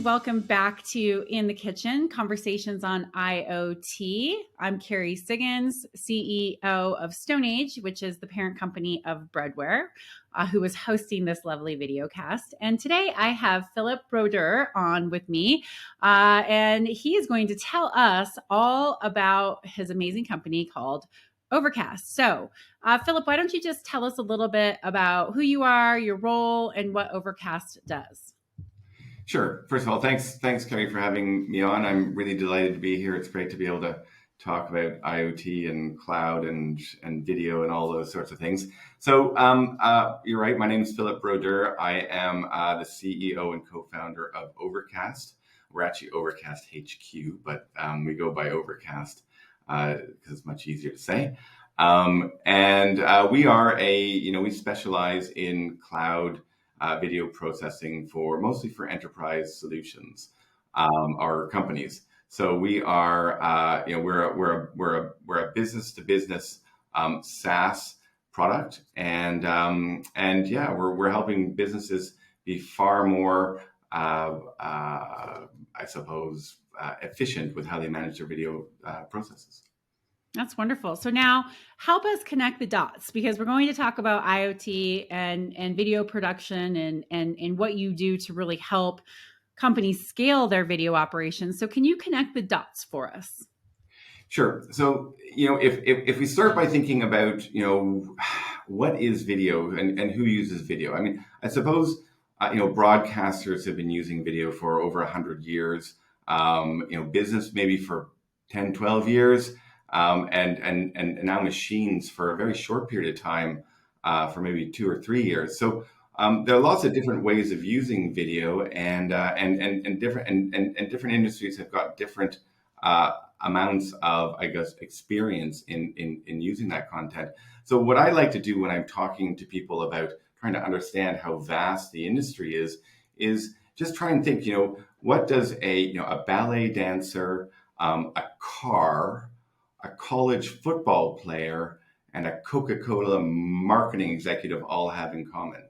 everyone. Welcome back to In the KIoTchen, Conversations on IoT. I'm Kerry Siggins, CEO of StoneAge, which is the parent company of Breadware, who is hosting this lovely video cast. And today I have Phillipe Brodeur on with me, and he is going to tell us all about his amazing company called Overcast. So, Phillipe, why don't you just tell us a little bit about who you are, your role, and what Overcast does? Sure. First of all, thanks, Kerry, for having me on. I'm really delighted to be here. It's great to be able to talk about IoT and cloud and video and all those sorts of things. So you're right. My name is Phillipe Brodeur. I am the CEO and co-founder of Overcast. We're actually Overcast HQ, but we go by Overcast because it's much easier to say. We are we specialize in cloud video processing mostly for enterprise solutions, or companies. So we are, we're a business to business SaaS product, and we're helping businesses be far more, efficient with how they manage their video processes. That's wonderful. So now help us connect the dots, because we're going to talk about IoT and video production and what you do to really help companies scale their video operations. So can you connect the dots for us? Sure. So, if we start by thinking about, what is video and who uses video? I mean, I suppose, broadcasters have been using video for over 100 years, business maybe for 10, 12 years. And now machines for a very short period of time, for maybe 2 or 3 years. So there are lots of different ways of using video, and different industries have got different amounts of, experience in using that content. So what I like to do when I'm talking to people about trying to understand how vast the industry is just try and think, what does a ballet dancer, a car, a college football player, and a Coca-Cola marketing executive all have in common?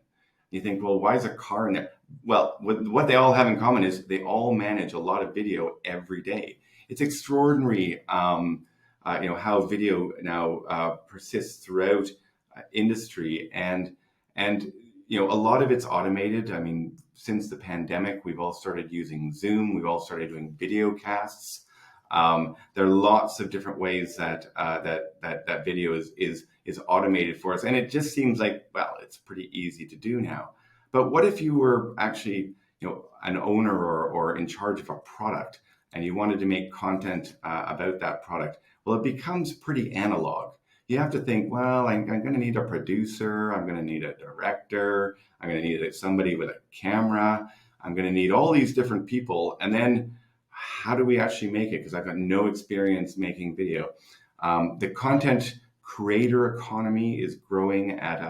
You think, well, why is a car in there? Well, what they all have in common is they all manage a lot of video every day. It's extraordinary, how video now persists throughout industry, and a lot of it's automated. I mean, since the pandemic, we've all started using Zoom. We've all started doing video casts. There are lots of different ways that video is automated for us, and it just seems like, well, it's pretty easy to do now. But what if you were actually, an owner or in charge of a product, and you wanted to make content about that product? Well, it becomes pretty analog. You have to think, well, I'm going to need a producer, I'm going to need a director, I'm going to need somebody with a camera, I'm going to need all these different people, and then how do we actually make it? Because I've got no experience making video. The content creator economy is growing at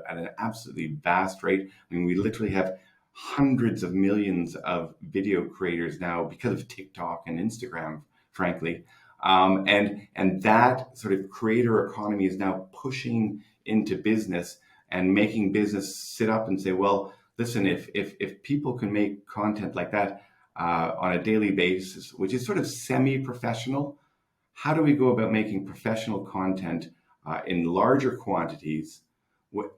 an absolutely vast rate. I mean, we literally have hundreds of millions of video creators now because of TikTok and Instagram, frankly. And that sort of creator economy is now pushing into business and making business sit up and say, well, listen, if people can make content like that on a daily basis, which is sort of semi-professional, how do we go about making professional content in larger quantities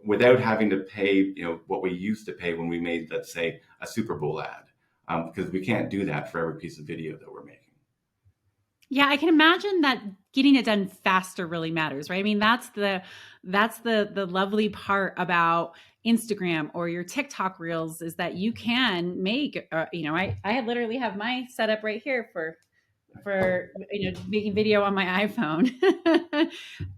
without having to pay, what we used to pay when we made, let's say, a Super Bowl ad? Because we can't do that for every piece of video that we're making. Yeah, I can imagine that getting it done faster really matters, right? I mean, that's the lovely part about Instagram or your TikTok reels, is that you can make, I literally have my setup right here for making video on my iPhone.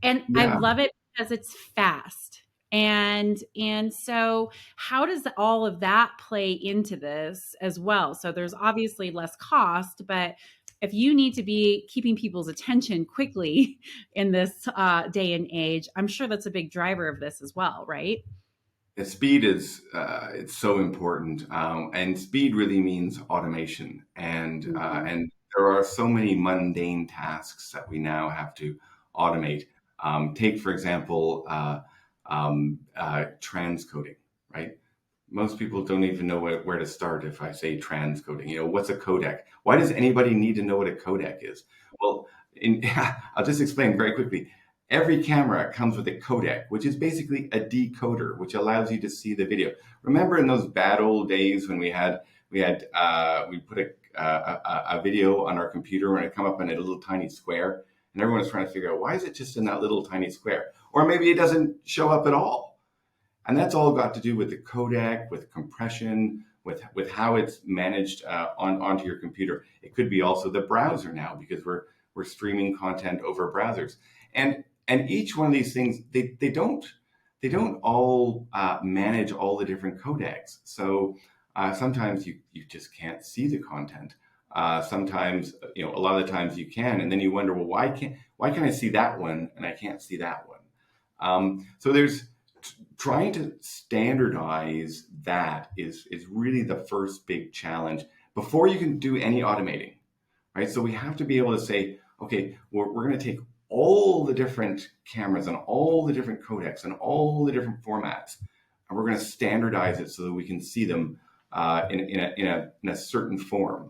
And yeah. I love it because it's fast. And so how does all of that play into this as well? So there's obviously less cost, but if you need to be keeping people's attention quickly in this day and age, I'm sure that's a big driver of this as well, right? The speed is it's so important, and speed really means automation, and there are so many mundane tasks that we now have to automate. Take, for example, transcoding, right? most people don't even know where to start if I say transcoding. What's a codec? Why does anybody need to know what a codec is? Well, I'll just explain very quickly. Every camera comes with a codec, which is basically a decoder, which allows you to see the video. Remember in those bad old days when we put a video on our computer and it come up in a little tiny square, and everyone was trying to figure out why is it just in that little tiny square, or maybe it doesn't show up at all. And that's all got to do with the codec, with compression, with how it's managed onto your computer. It could be also the browser now, because we're streaming content over browsers. And each one of these things, they don't all manage all the different codecs. So sometimes you just can't see the content. Sometimes, a lot of the times you can, and then you wonder, well, why can I see that one and I can't see that one? So there's trying to standardize that is really the first big challenge before you can do any automating, right? So we have to be able to say, okay, we're going to take all the different cameras and all the different codecs and all the different formats, and we're going to standardize it so that we can see them in a certain form.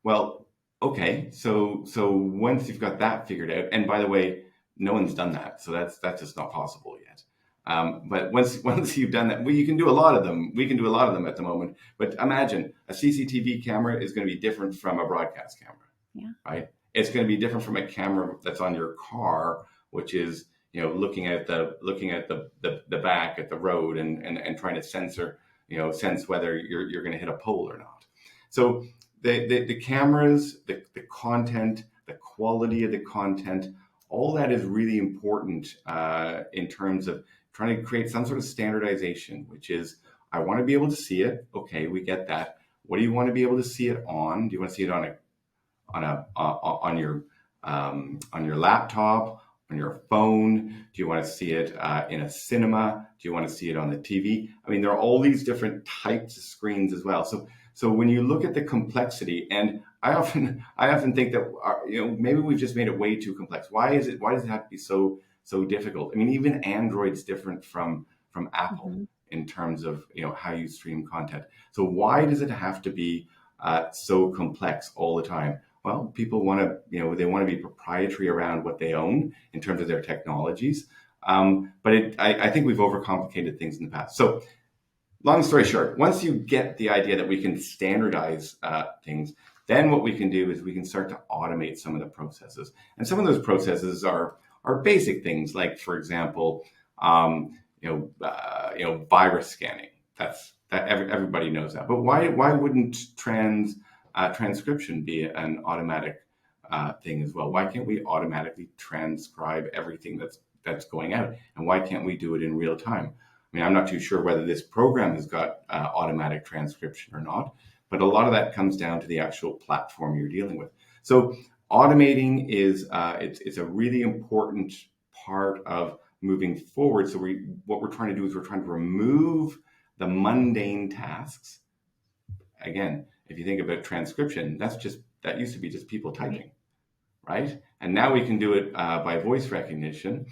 Well, okay, so once you've got that figured out, and by the way, no one's done that, so that's just not possible yet. But once you've done that, you can do a lot of them. We can do a lot of them at the moment. But imagine a CCTV camera is going to be different from a broadcast camera, right? It's going to be different from a camera that's on your car, which is looking at the back at the road and trying to sense whether you're going to hit a pole or not. So the cameras, the content, the quality of the content, all that is really important in terms of trying to create some sort of standardization, which is, I want to be able to see it. Okay, we get that. What do you want to be able to see it on? Do you want to see it on your laptop, on your phone? Do you want to see it in a cinema? Do you want to see it on the TV? I mean, there are all these different types of screens as well. So when you look at the complexity, and I often think that maybe we've just made it way too complex. Why does it have to be so difficult? I mean, even Android's different from Apple in terms of how you stream content. So why does it have to be so complex all the time? Well, people want to they want to be proprietary around what they own in terms of their technologies. But I think we've overcomplicated things in the past. So long story short, once you get the idea that we can standardize things, then what we can do is we can start to automate some of the processes. And some of those processes are basic things, like, for example, virus scanning. That everybody knows that. But why wouldn't transcription be an automatic thing as well? Why can't we automatically transcribe everything that's going out? And why can't we do it in real time? I mean, I'm not too sure whether this program has got automatic transcription or not, but a lot of that comes down to the actual platform you're dealing with. So automating is it's a really important part of moving forward. So what we're trying to do is we're trying to remove the mundane tasks. Again, if you think about transcription, that used to be just people typing, right? And now we can do it by voice recognition.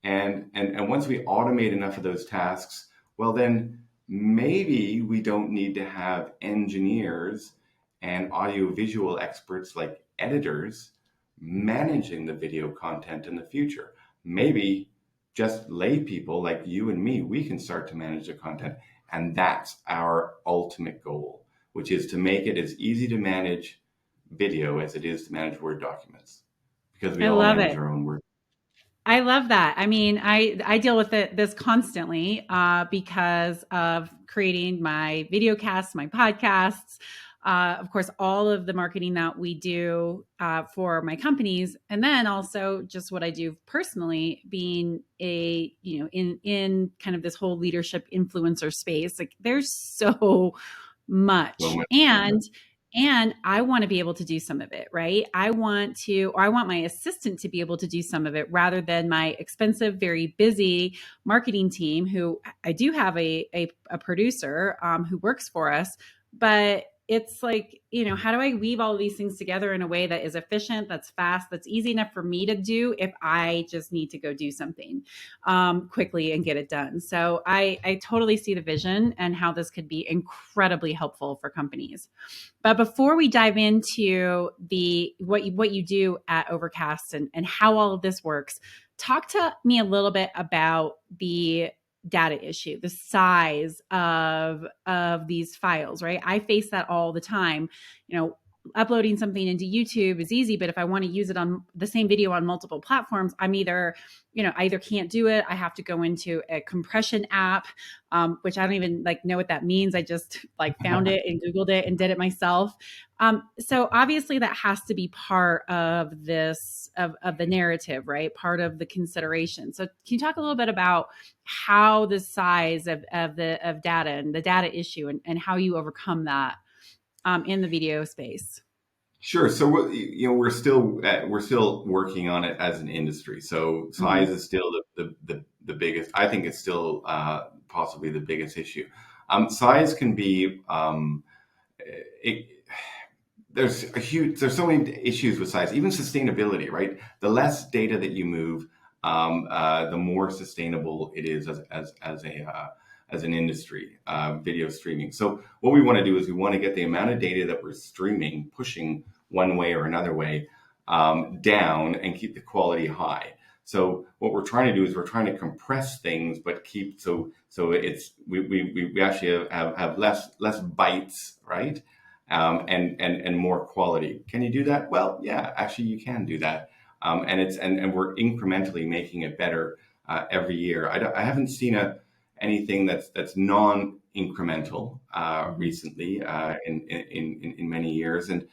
And once we automate enough of those tasks, well, then maybe we don't need to have engineers and audiovisual experts like editors managing the video content in the future. Maybe just lay people like you and me, we can start to manage the content. And that's our ultimate goal, which is to make it as easy to manage video as it is to manage Word documents, because we all manage our own Word. I love that. I mean, I deal with this constantly because of creating my video casts, my podcasts, of course, all of the marketing that we do for my companies, and then also just what I do personally, being in kind of this whole leadership influencer space. Like, there's so much, and I want to be able to do some of it, right? I want my assistant to be able to do some of it rather than my expensive, very busy marketing team, who I do have a producer who works for us, but it's like, how do I weave all of these things together in a way that is efficient, that's fast, that's easy enough for me to do if I just need to go do something quickly and get it done. So I totally see the vision and how this could be incredibly helpful for companies. But before we dive into what you do at Overcast and how all of this works, talk to me a little bit about the data issue, the size of these files, right? I face that all the time. Uploading something into YouTube is easy, but if I want to use it on the same video on multiple platforms, I either can't do it. I have to go into a compression app, which I don't even know what that means. I just found it and Googled it and did it myself. So obviously that has to be part of this of the narrative, right? Part of the consideration. So can you talk a little bit about how the size of data and the data issue and how you overcome that in the video space? Sure. So we're still working on it as an industry. So size Mm-hmm. is still the biggest. I think it's still possibly the biggest issue. Size can be it, there's so many issues with size, even sustainability, right? The less data that you move, the more sustainable it is as an industry, video streaming. So what we want to do is we want to get the amount of data that we're streaming, pushing one way or another way, down and keep the quality high. So what we're trying to do is we're trying to compress things, but keep it's we actually have less bytes, right? And more quality. Can you do that? Well, yeah, actually you can do that. And we're incrementally making it better every year. I haven't seen anything that's non-incremental recently in many years, and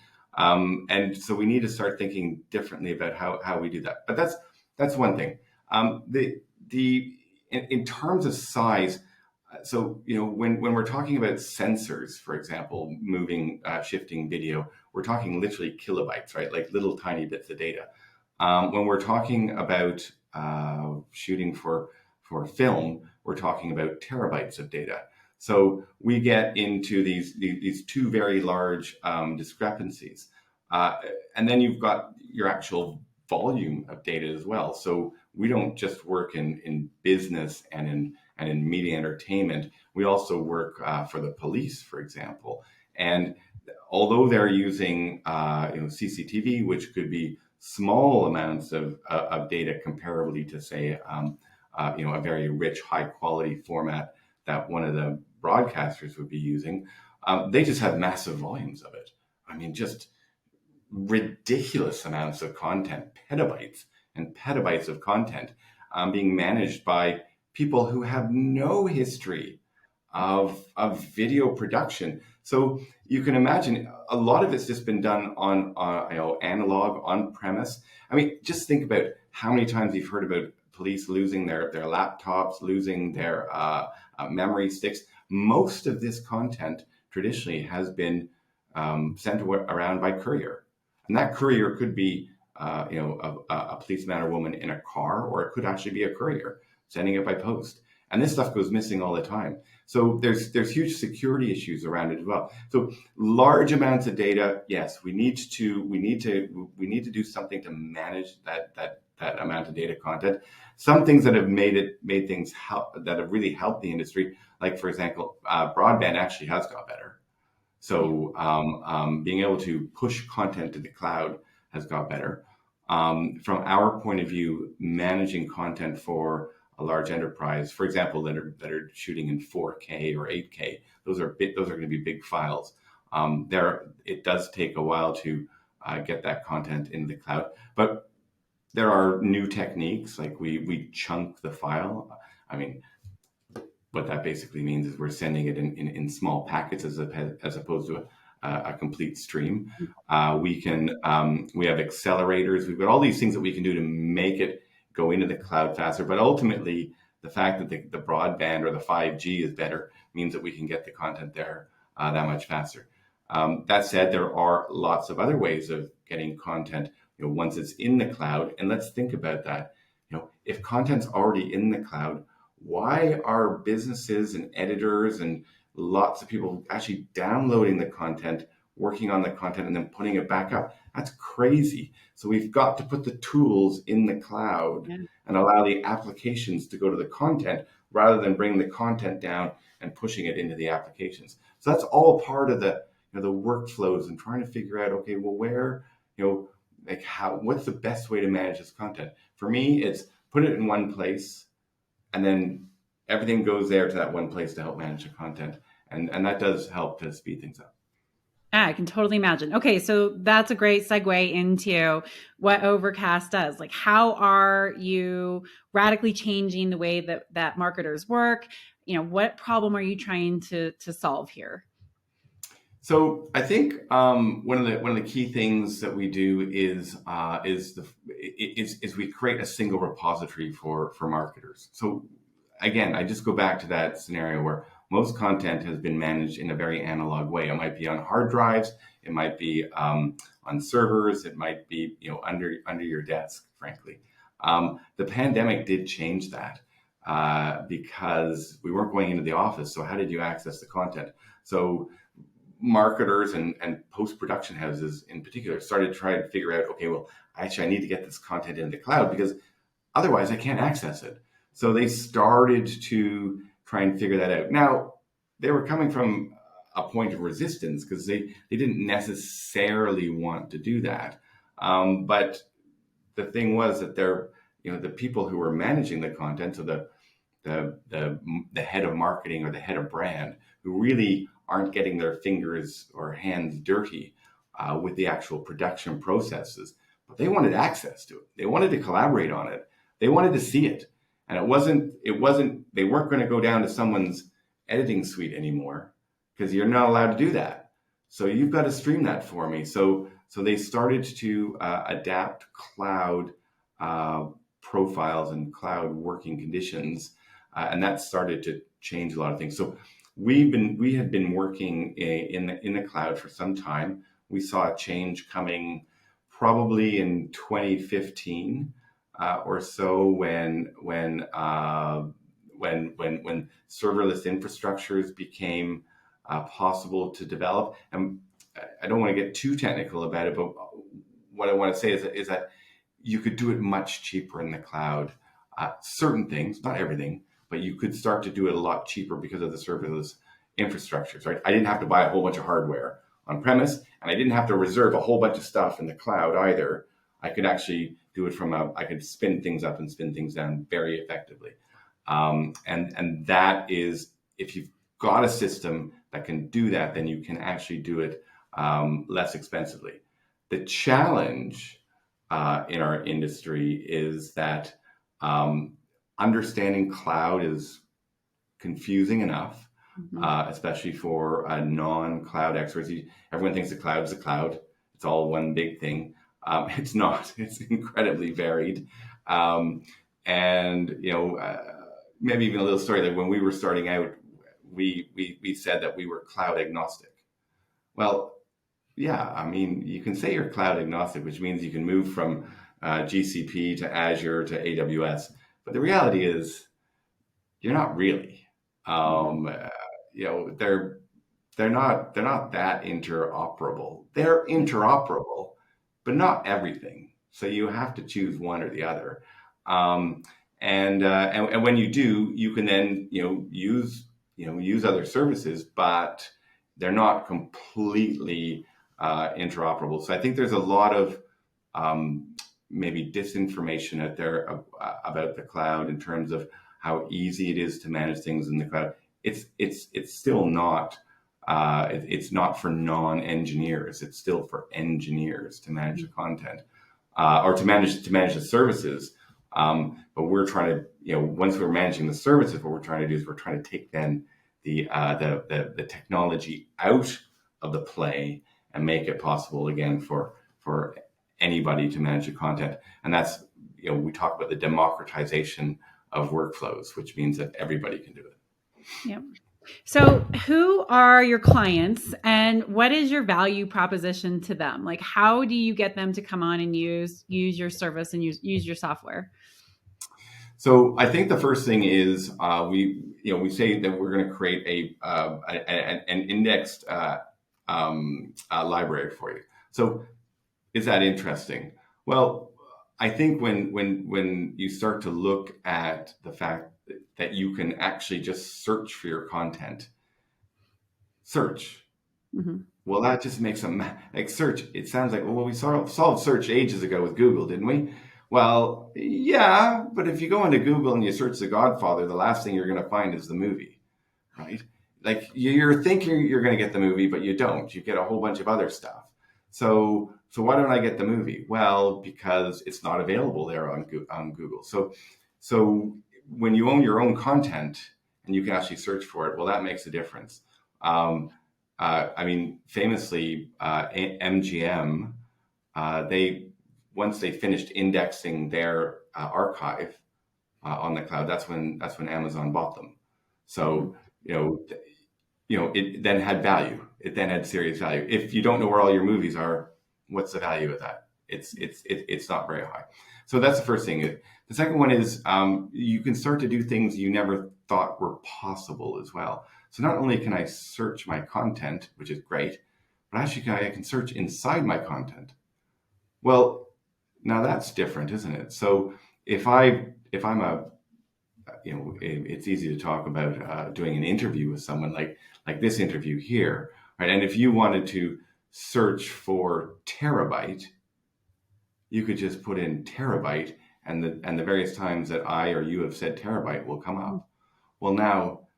so we need to start thinking differently about how we do that. But that's one thing. In terms of size, so when we're talking about sensors, for example, shifting video, we're talking literally kilobytes, right? Like little tiny bits of data. When we're talking about shooting for film, we're talking about terabytes of data. So we get into these two very large discrepancies, and then you've got your actual volume of data as well. So we don't just work in business and in media entertainment. We also work for the police, for example. And although they're using CCTV, which could be small amounts of data comparably to, say, a very rich, high quality format that one of the broadcasters would be using, they just have massive volumes of it. I mean, just ridiculous amounts of content, petabytes and petabytes of content being managed by people who have no history of video production. So you can imagine a lot of it's just been done on analog, on premise. I mean, just think about how many times you've heard about police losing their laptops, losing their memory sticks. Most of this content traditionally has been sent around by courier, and that courier could be a policeman or woman in a car, or it could actually be a courier sending it by post. And this stuff goes missing all the time. So there's huge security issues around it as well. So large amounts of data, yes, we need to do something to manage that amount of data content. Some things that have made things that have really helped the industry, like for example, broadband actually has got better. So being able to push content to the cloud has got better. From our point of view, managing content for a large enterprise, for example, that are shooting in 4K or 8K, those are going to be big files. It does take a while to get that content in the cloud, but there are new techniques, like we chunk the file. I mean, what that basically means is we're sending it in small packets as opposed to a complete stream. We have accelerators. We've got all these things that we can do to make it go into the cloud faster. But ultimately, the fact that the broadband or the 5G is better means that we can get the content there that much faster. That said, there are lots of other ways of getting content once it's in the cloud. And let's think about that. If content's already in the cloud, why are businesses and editors and lots of people actually downloading the content, working on the content, and then putting it back up. That's crazy. So we've got to put the tools in the cloud Yeah. and allow the applications to go to the content rather than bringing the content down and pushing it into the applications. So that's all part of the the workflows and trying to figure out, okay, well, where, like how, what's the best way to manage this content? For me, it's put it in one place and then everything goes there to that one place to help manage the content. And that does help to speed things up. Yeah, I can totally imagine. Okay, so that's a great segue into what Overcast does. Like, how are you radically changing the way that marketers work? What problem are you trying to solve here? So I think one of the key things that we do is we create a single repository for marketers. So again, I just go back to that scenario where most content has been managed in a very analog way. It might be on hard drives, it might be on servers, it might be under your desk. Frankly, the pandemic did change that because we weren't going into the office. So how did you access the content? So marketers and post-production houses in particular started trying to figure out, okay, well, actually I need to get this content into the cloud because otherwise I can't access it. So they started to try and figure that out. Now, they were coming from a point of resistance because they didn't necessarily want to do that. But the thing was that the people who were managing the content, so the head of marketing or the head of brand, who really aren't getting their fingers or hands dirty with the actual production processes, but they wanted access to it. They wanted to collaborate on it. They wanted to see it. And they weren't going to go down to someone's editing suite anymore because you're not allowed to do that. So you've got to stream that for me. So they started to adapt cloud profiles and cloud working conditions, and that started to change a lot of things. So we had been working in the cloud for some time. We saw a change coming probably in 2015 or so when serverless infrastructures became possible to develop. And I don't want to get too technical about it, but what I want to say is that you could do it much cheaper in the cloud. Certain things, not everything, but you could start to do it a lot cheaper because of the serverless infrastructures, right? I didn't have to buy a whole bunch of hardware on premise, and I didn't have to reserve a whole bunch of stuff in the cloud either. I could actually do it I could spin things up and spin things down very effectively. And that is, if you've got a system that can do that, then you can actually do it less expensively. The challenge in our industry is that understanding cloud is confusing enough, especially for non-cloud experts. Everyone thinks the cloud is a cloud. It's all one big thing. It's not. It's incredibly varied. And maybe even a little story, like when we were starting out, we said that we were cloud agnostic. Well, yeah, I mean, you can say you're cloud agnostic, which means you can move from GCP to Azure to AWS. But the reality is, you're not really. They're not that interoperable. They're interoperable, but not everything. So you have to choose one or the other. And when you do, you can then use other services, but they're not completely interoperable. So I think there's a lot of maybe disinformation out there about the cloud in terms of how easy it is to manage things in the cloud. It's still not. It's not for non-engineers. It's still for engineers to manage the content or to manage the services. But we're trying to, once we're managing the services, what we're trying to do is we're trying to take then the technology out of the play and make it possible again for anybody to manage the content. And that's, we talk about the democratization of workflows, which means that everybody can do it. Yeah. So who are your clients and what is your value proposition to them? Like, how do you get them to come on and use your service and use your software? So I think the first thing is we say that we're going to create an indexed library for you. So is that interesting? Well, I think when you start to look at the fact that you can actually just search for your content, search. Mhm. Well, that just makes them like search. It sounds like, well, we solved search ages ago with Google, didn't we? Well, yeah, but if you go into Google and you search The Godfather, the last thing you're going to find is the movie, right? Like you're thinking you're going to get the movie, but you don't. You get a whole bunch of other stuff. So why don't I get the movie? Well, because it's not available there on Google. So when you own your own content and you can actually search for it, well, that makes a difference. Um, I mean, famously, MGM, they once they finished indexing their archive on the cloud, that's when Amazon bought them. Mhm. So you know, it then had value. It then had serious value. If you don't know where all your movies are, what's the value of that? It's not very high. So that's the first thing. The second one is you can start to do things you never thought were possible as well. So not only can I search my content, which is great, but actually I can search inside my content. Well, now that's different, isn't it? So if I'm a it's easy to talk about doing an interview with someone like this interview here, right? And if you wanted to search for terabyte, you could just put in terabyte, and the various times that I or you have said terabyte will come Mhm. up. Well, now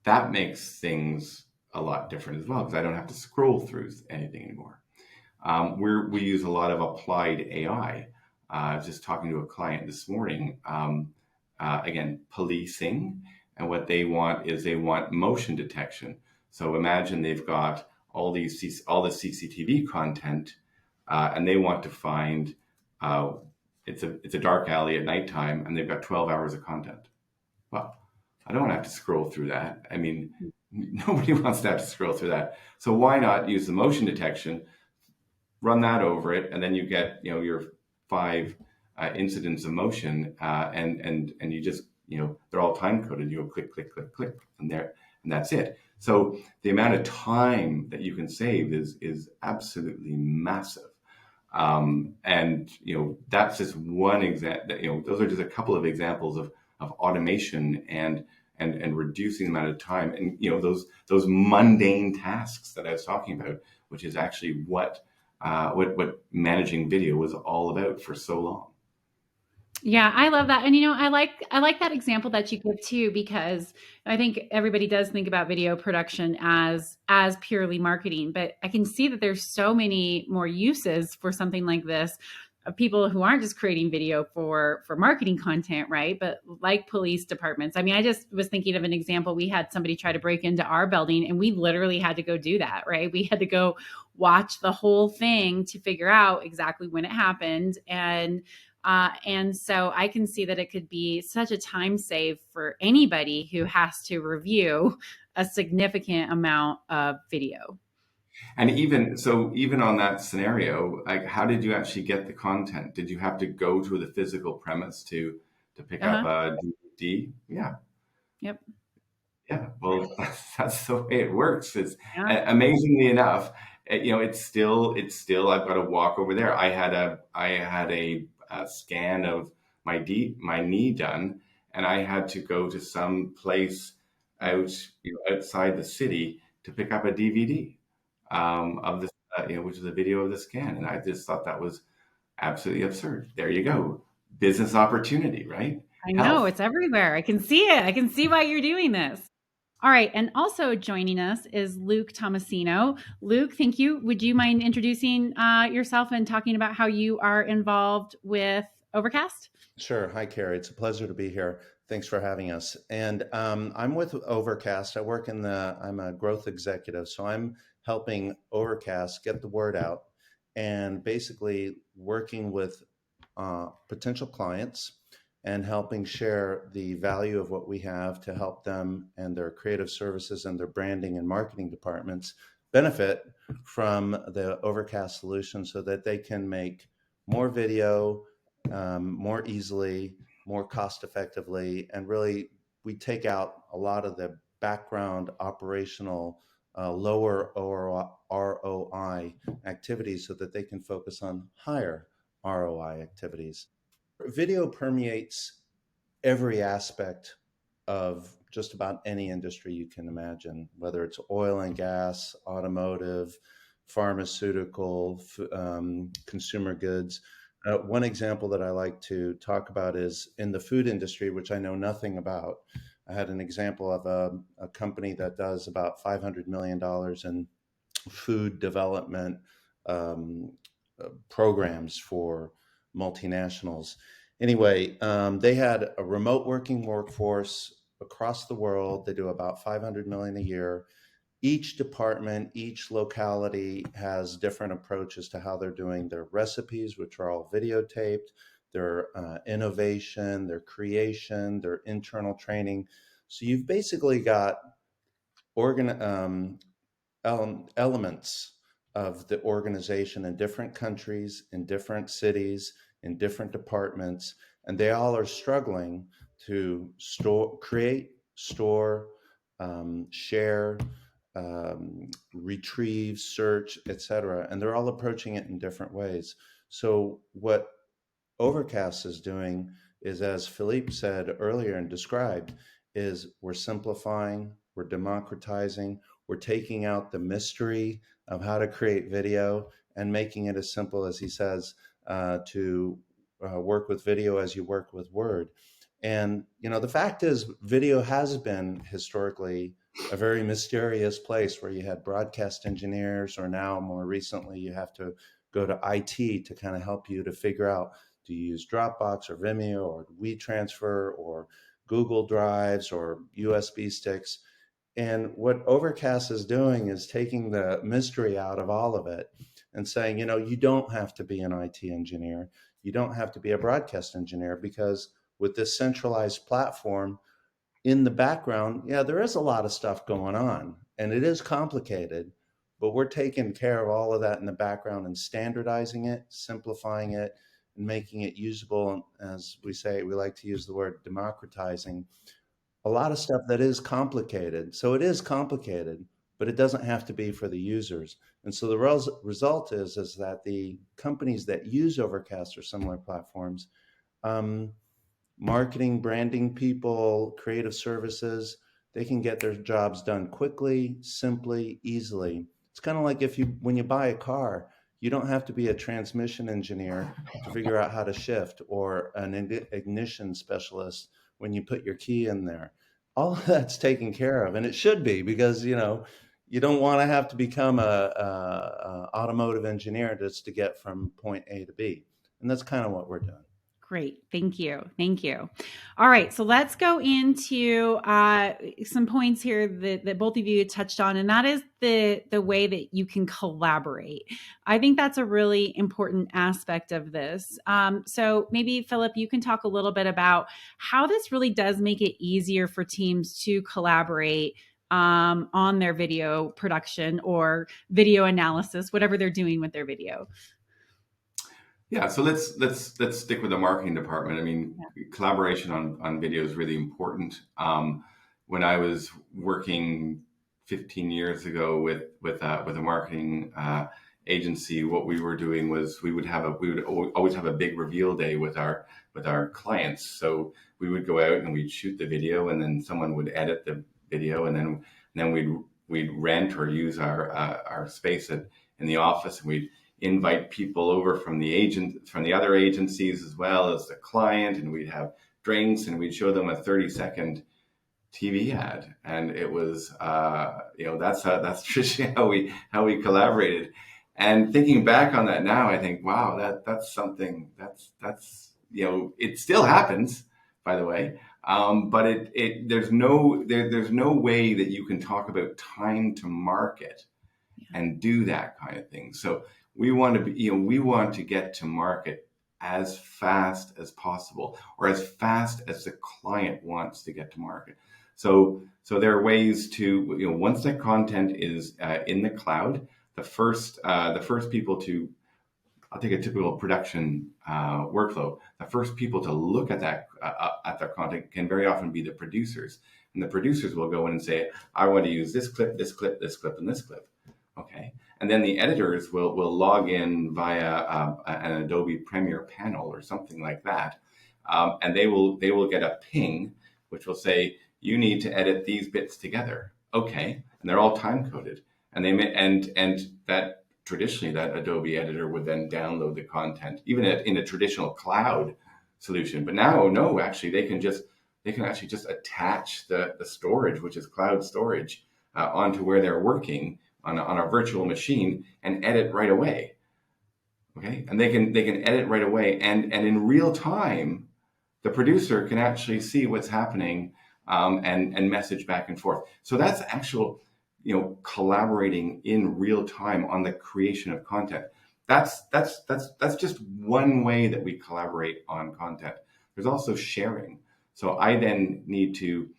that makes things a lot different as well because I don't have to scroll through anything anymore. We use a lot of applied AI. I was just talking to a client this morning. Again, policing, and what they want is they want motion detection. So imagine they've got all the CCTV content, and they want to find uh, it's a dark alley at nighttime, and they've got 12 hours of content. Well, I don't want to have to scroll through that. I mean, nobody wants to have to scroll through that. So why not use the motion detection, run that over it, and then you get your five incidents of motion, and you just they're all time coded. You go click, click, click, click, and that's it. So the amount of time that you can save is absolutely massive. And that's just one example. Those are just a couple of examples of automation and reducing the amount of time, and those mundane tasks that I was talking about, which is actually what managing video was all about for so long. Yeah, I love that. And I like that example that you give too, because I think everybody does think about video production as purely marketing, but I can see that there's so many more uses for something like this of people who aren't just creating video for marketing content, right? But like police departments. I mean, I just was thinking of an example. We had somebody try to break into our building and we literally had to go do that, right? We had to go watch the whole thing to figure out exactly when it happened. And so I can see that it could be such a time save for anybody who has to review a significant amount of video. And even on that scenario, like how did you actually get the content? Did you have to go to the physical premise to pick up Uh-huh. a DVD? Yeah. Yep. Yeah, well, that's the way it works. It's Yeah. amazingly enough, it's still I've got to walk over there. I had a scan of my knee done, and I had to go to some place outside the city to pick up a DVD of this, which is a video of the scan, and I just thought that was absolutely absurd. There you go, business opportunity, right? I know Health. it's everywhere. I can see it. I can see why you're doing this. All right. And also joining us is Luc Tomasino. Luc, thank you. Would you mind introducing yourself and talking about how you are involved with Overcast? Sure. Hi, Kerry. It's a pleasure to be here. Thanks for having us. And I'm with Overcast. I'm a growth executive. So I'm helping Overcast get the word out and basically working with potential clients and helping share the value of what we have to help them and their creative services and their branding and marketing departments benefit from the Overcast solution so that they can make more video more easily more cost effectively, and really we take out a lot of the background operational lower ROI activities so that they can focus on higher ROI activities. Video permeates every aspect of just about any industry you can imagine, whether it's oil and gas, automotive, pharmaceutical, consumer goods. One example that I like to talk about is in the food industry, which I know nothing about. I had an example of a company that does about $500 million in food development um, programs for multinationals. Anyway, they had a remote working workforce across the world. They do about 500 million a year. Each department, each locality has different approaches to how they're doing their recipes, which are all videotaped, their innovation, their creation, their internal training. So you've basically got organ, elements of the organization in different countries, in different cities, in different departments, and they all are struggling to create, store, share, retrieve, search, etc. And they're all approaching it in different ways. So what Overcast is doing is, as Phillipe said earlier and described, is we're simplifying, we're democratizing, we're taking out the mystery of how to create video and making it as simple as he says to work with video as you work with Word. And the fact is, video has been historically a very mysterious place where you had broadcast engineers, or now more recently, you have to go to IT to kind of help you to figure out, do you use Dropbox or Vimeo or WeTransfer or Google Drives or USB sticks? And what Overcast is doing is taking the mystery out of all of it and saying, you don't have to be an IT engineer. You don't have to be a broadcast engineer, because with this centralized platform in the background, yeah, there is a lot of stuff going on and it is complicated, but we're taking care of all of that in the background and standardizing it, simplifying it, and making it usable. As we say, we like to use the word democratizing a lot of stuff that is complicated. So it is complicated, but it doesn't have to be for the users. And so the result is that the companies that use Overcast or similar platforms, um, marketing, branding people, creative services, they can get their jobs done quickly, simply, easily. It's kind of like when you buy a car, you don't have to be a transmission engineer to figure out how to shift, or an ignition specialist when you put your key in there. All of that's taken care of, and it should be, because you don't want to have to become a automotive engineer just to get from point A to B, and that's kind of what we're doing. Great. Thank you. Thank you. All right. So let's go into some points here that both of you touched on, and that is the way that you can collaborate. I think that's a really important aspect of this. So maybe, Phillipe, you can talk a little bit about how this really does make it easier for teams to collaborate on their video production or video analysis, whatever they're doing with their video. Yeah, so let's stick with the marketing department. I mean, collaboration on video is really important. When I was working 15 years ago with a marketing agency, what we were doing was we would always have a big reveal day with our clients. So we would go out and we'd shoot the video, and then someone would edit the video, and then we'd rent or use our space in the office, and we'd invite people over from the other agencies as well as the client, and we'd have drinks and we'd show them a 30-second TV ad, and it was that's traditionally how we collaborated. And thinking back on that now, I think, wow, that's something that's it still happens, by the way, but there's no way that you can talk about time to market and do that kind of thing. So we want to get to market as fast as possible, or as fast as the client wants to get to market. So there are ways to, once that content is in the cloud, the first people to I'll take a typical production workflow. The first people to look at that at their content can very often be the producers, and the producers will go in and say, "I want to use this clip, this clip, this clip, and this clip." Okay, and then the editors will log in via an Adobe Premiere panel or something like that, and they will get a ping which will say, "You need to edit these bits together." Okay, and they're all time coded, and and that traditionally that Adobe editor would then download the content, even in a traditional cloud solution. But now, no, actually, they can actually just attach the storage, which is cloud storage, onto where they're working on a virtual machine and edit right away. Okay, and they can edit right away, and in real time, the producer can actually see what's happening, and message back and forth. So that's actual, collaborating in real time on the creation of content. That's just one way that we collaborate on content. There's also sharing. So I then need to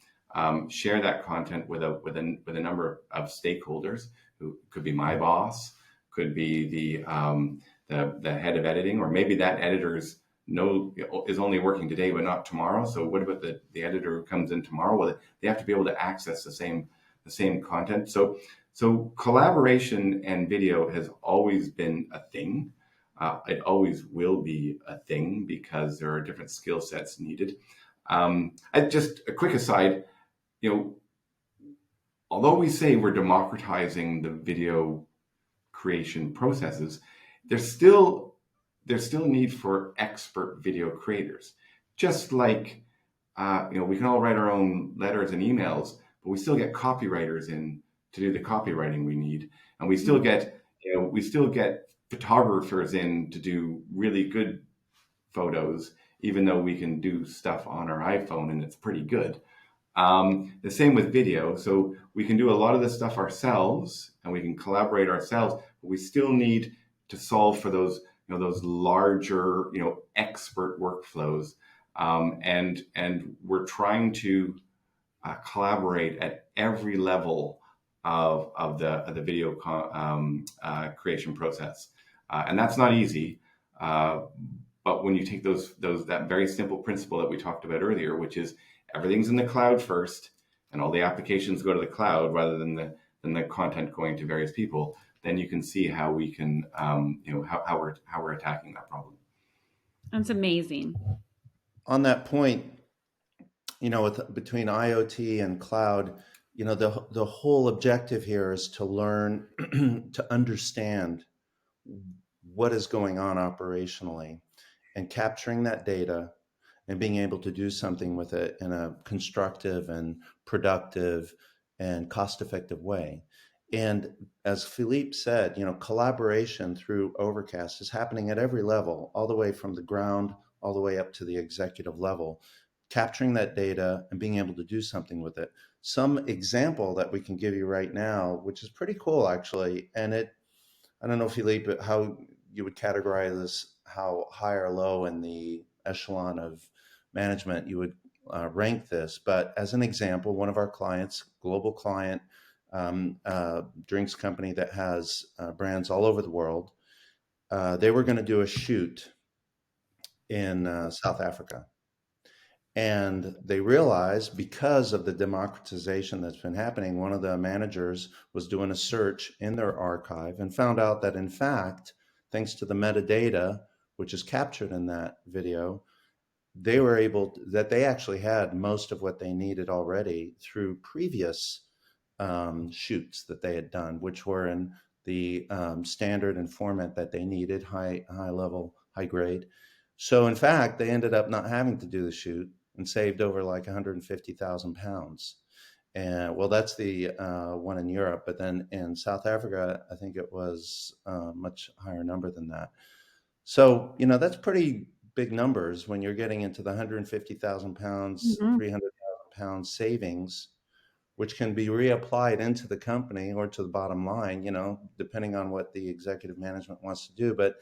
share that content with a number of stakeholders who could be my boss, could be the head of editing, or maybe that editor's is only working today but not tomorrow. So what about the editor who comes in tomorrow? Well, they have to be able to access the same content. So collaboration and video has always been a thing. It always will be a thing because there are different skill sets needed. Just a quick aside, although we say we're democratizing the video creation processes, there's still need for expert video creators. Just like we can all write our own letters and emails, but we still get copywriters in to do the copywriting we need, and we still get photographers in to do really good photos, even though we can do stuff on our iPhone and it's pretty good. The same with video. So we can do a lot of this stuff ourselves and we can collaborate ourselves, but we still need to solve for those larger, expert workflows. And we're trying to collaborate at every level of the video creation process. And that's not easy. But when you take that very simple principle that we talked about earlier, which is everything's in the cloud first, and all the applications go to the cloud rather than the content going to various people, then you can see how we can, how we're attacking that problem. That's amazing. On that point, between IoT and cloud, the whole objective here is to learn to understand what is going on operationally and capturing that data and being able to do something with it in a constructive and productive and cost-effective way. And as Phillipe said, collaboration through Overcast is happening at every level, all the way from the ground, all the way up to the executive level, capturing that data and being able to do something with it. Some example that we can give you right now, which is pretty cool actually, and I don't know, Phillipe, how you would categorize this, how high or low in the echelon of management you would rank this. But as an example, one of our clients, global client, drinks company that has brands all over the world, they were going to do a shoot in South Africa. And they realized, because of the democratization that's been happening, one of the managers was doing a search in their archive and found out that, in fact, thanks to the metadata, which is captured in that video, they were that they actually had most of what they needed already through previous shoots that they had done, which were in the standard and format that they needed, high level, high grade. So in fact, they ended up not having to do the shoot and saved over like 150,000 pounds. And well, that's the one in Europe, but then in South Africa, I think it was a much higher number than that. So, that's pretty big numbers when you're getting into the 150,000 pounds, 300,000 pounds savings, which can be reapplied into the company or to the bottom line, depending on what the executive management wants to do. But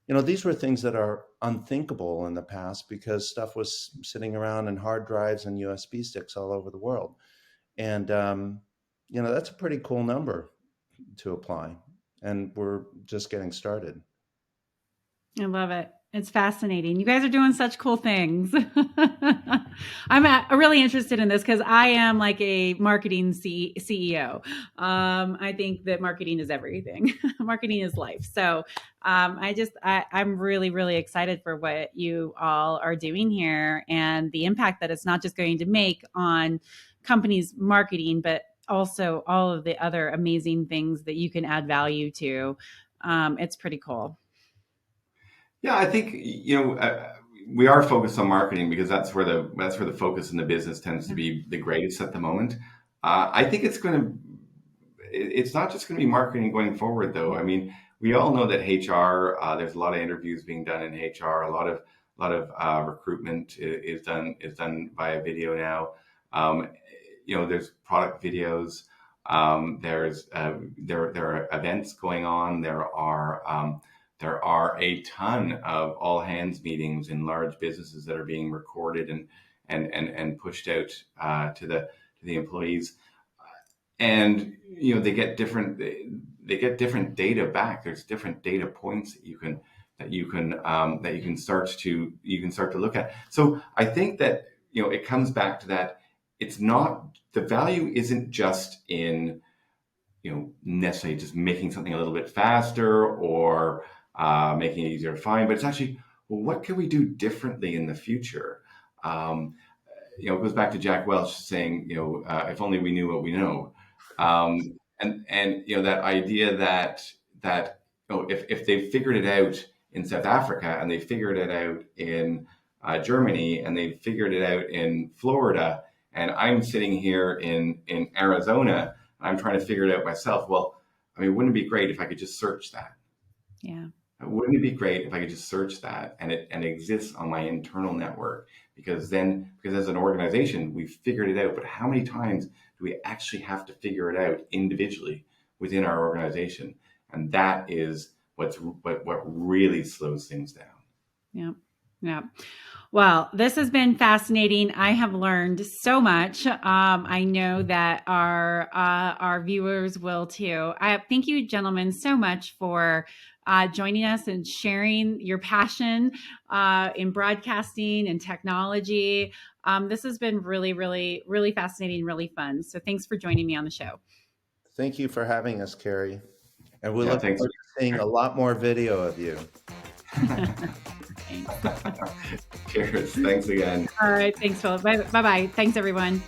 these were things that are unthinkable in the past because stuff was sitting around in hard drives and USB sticks all over the world. And, that's a pretty cool number to apply. And we're just getting started. I love it. It's fascinating. You guys are doing such cool things. I'm really interested in this because I am like a marketing CEO. I think that marketing is everything. Marketing is life. So I'm really, really excited for what you all are doing here and the impact that it's not just going to make on companies' marketing, but also all of the other amazing things that you can add value to. It's pretty cool. Yeah, I think we are focused on marketing because that's where the focus in the business tends to be the greatest at the moment. I think it's not just going to be marketing going forward, though. I mean, we all know that HR. There's a lot of interviews being done in HR. A lot of recruitment is done via video now. There's product videos. There are events going on. There are a ton of all hands meetings in large businesses that are being recorded and pushed out to the employees, and they get different data back. There's different data points that you can start to look at. So I think that it comes back to that. It's not the value isn't just in necessarily just making something a little bit faster or making it easier to find, but it's actually, well, what can we do differently in the future? It goes back to Jack Welch saying, if only we knew what we know, and that idea that if they figured it out in South Africa and they figured it out in Germany and they figured it out in Florida, and I'm sitting here in Arizona, and I'm trying to figure it out myself. Well, I mean, wouldn't it be great if I could just search that? Yeah. Wouldn't it be great if I could just search that and it exists on my internal network? Because as an organization, we've figured it out. But how many times do we actually have to figure it out individually within our organization? And that is what really slows things down. Yeah. Yeah. Well, this has been fascinating. I have learned so much. I know that our viewers will too. Thank you, gentlemen, so much for joining us and sharing your passion in broadcasting and technology. This has been really, really, really fascinating, really fun. So thanks for joining me on the show. Thank you for having us, Kerry. And we Yeah, look thanks. forward to seeing a lot more video of you. Cheers. Thanks again. All right. Thanks, Phillipe. Bye-bye. Thanks, everyone.